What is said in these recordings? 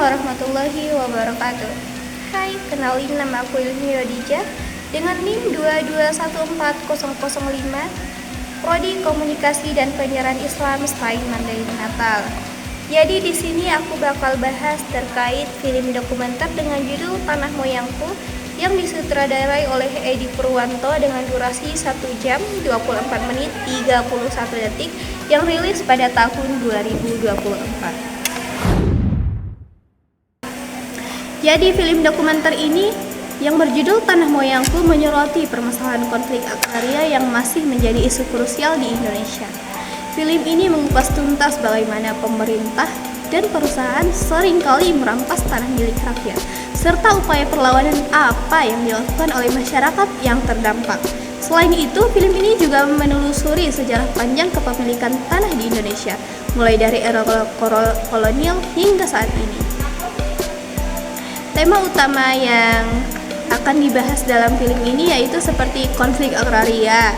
warahmatullahi wabarakatuh. Hai, kenalin nama aku Ilmi Yodija dengan NIM 2214005, Prodi Komunikasi dan Penyiaran Islam STAI Mandailing Natal. Jadi di sini aku bakal bahas terkait film dokumenter dengan judul Tanah Moyangku yang disutradarai oleh Edi Purwanto dengan durasi 1 jam 24 menit 31 detik yang rilis pada tahun 2024. Jadi film dokumenter ini yang berjudul Tanah Moyangku menyoroti permasalahan konflik agraria yang masih menjadi isu krusial di Indonesia. Film ini mengupas tuntas bagaimana pemerintah dan perusahaan seringkali merampas tanah milik rakyat, serta upaya perlawanan apa yang dilakukan oleh masyarakat yang terdampak. Selain itu, film ini juga menelusuri sejarah panjang kepemilikan tanah di Indonesia, mulai dari era kolonial hingga saat ini. Tema utama yang akan dibahas dalam film ini yaitu seperti konflik agraria,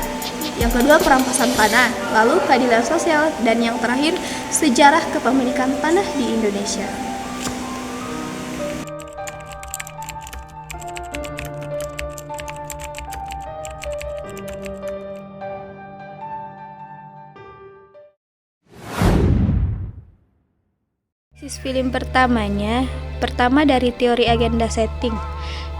yang kedua perampasan tanah, lalu keadilan sosial, dan yang terakhir sejarah kepemilikan tanah di Indonesia. Film pertama dari teori agenda setting.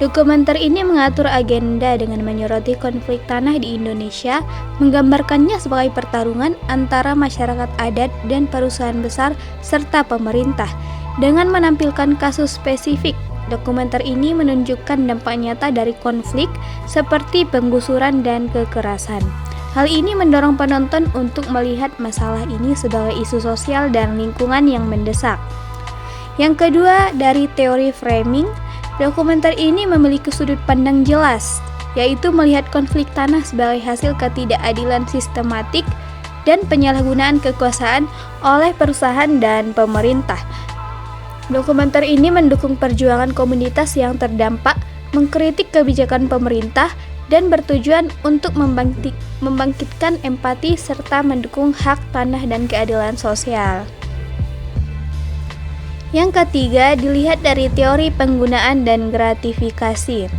Dokumenter ini mengatur agenda dengan menyoroti konflik tanah di Indonesia, menggambarkannya sebagai pertarungan antara masyarakat adat dan perusahaan besar serta pemerintah. Dengan menampilkan kasus spesifik, dokumenter ini menunjukkan dampak nyata dari konflik seperti penggusuran dan kekerasan. Hal ini mendorong penonton untuk melihat masalah ini sebagai isu sosial dan lingkungan yang mendesak. Yang kedua, dari teori framing, dokumenter ini memiliki sudut pandang jelas, yaitu melihat konflik tanah sebagai hasil ketidakadilan sistematik dan penyalahgunaan kekuasaan oleh perusahaan dan pemerintah. Dokumenter ini mendukung perjuangan komunitas yang terdampak, mengkritik kebijakan pemerintah, dan bertujuan untuk membangkitkan empati serta mendukung hak tanah dan keadilan sosial. Yang ketiga, dilihat dari teori penggunaan dan gratifikasi.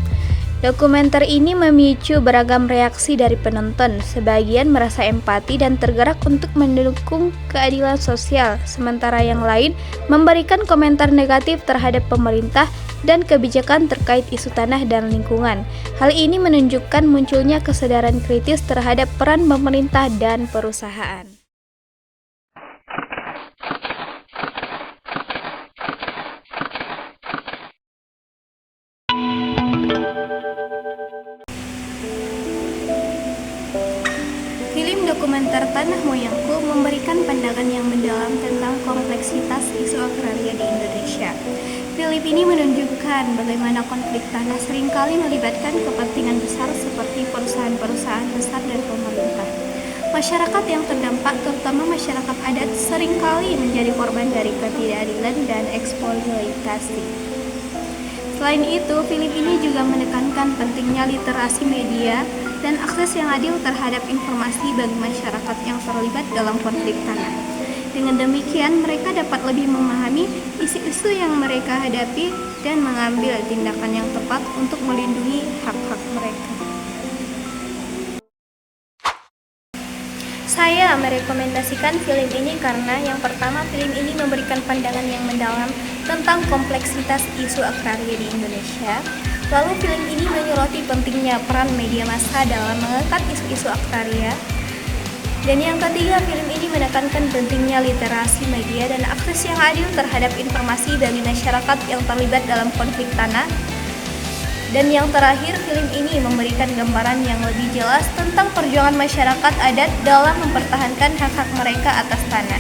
Dokumenter ini memicu beragam reaksi dari penonton. Sebagian merasa empati dan tergerak untuk mendukung keadilan sosial, sementara yang lain memberikan komentar negatif terhadap pemerintah dan kebijakan terkait isu tanah dan lingkungan. Hal ini menunjukkan munculnya kesadaran kritis terhadap peran pemerintah dan perusahaan. Film dokumenter Tanah Moyangku memberikan pandangan yang mendalam tentang kompleksitas isu agraria di Indonesia. Film ini menunjukkan bagaimana konflik tanah seringkali melibatkan kepentingan besar seperti perusahaan-perusahaan besar dan pemerintah. Masyarakat yang terdampak, terutama masyarakat adat, seringkali menjadi korban dari ketidakadilan dan eksploitasi. Selain itu, film ini juga menekankan pentingnya literasi media dan akses yang adil terhadap informasi bagi masyarakat yang terlibat dalam konflik tanah. Dengan demikian, mereka dapat lebih memahami isu-isu yang mereka hadapi dan mengambil tindakan yang tepat untuk melindungi hak-hak mereka. Saya merekomendasikan film ini karena yang pertama, film ini memberikan pandangan yang mendalam tentang kompleksitas isu agraria di Indonesia. Lalu film ini menyoroti pentingnya peran media massa dalam mengangkat isu-isu agraria. Dan yang ketiga, film ini menekankan pentingnya literasi media dan akses yang adil terhadap informasi bagi masyarakat yang terlibat dalam konflik tanah. Dan yang terakhir, film ini memberikan gambaran yang lebih jelas tentang perjuangan masyarakat adat dalam mempertahankan hak-hak mereka atas tanah.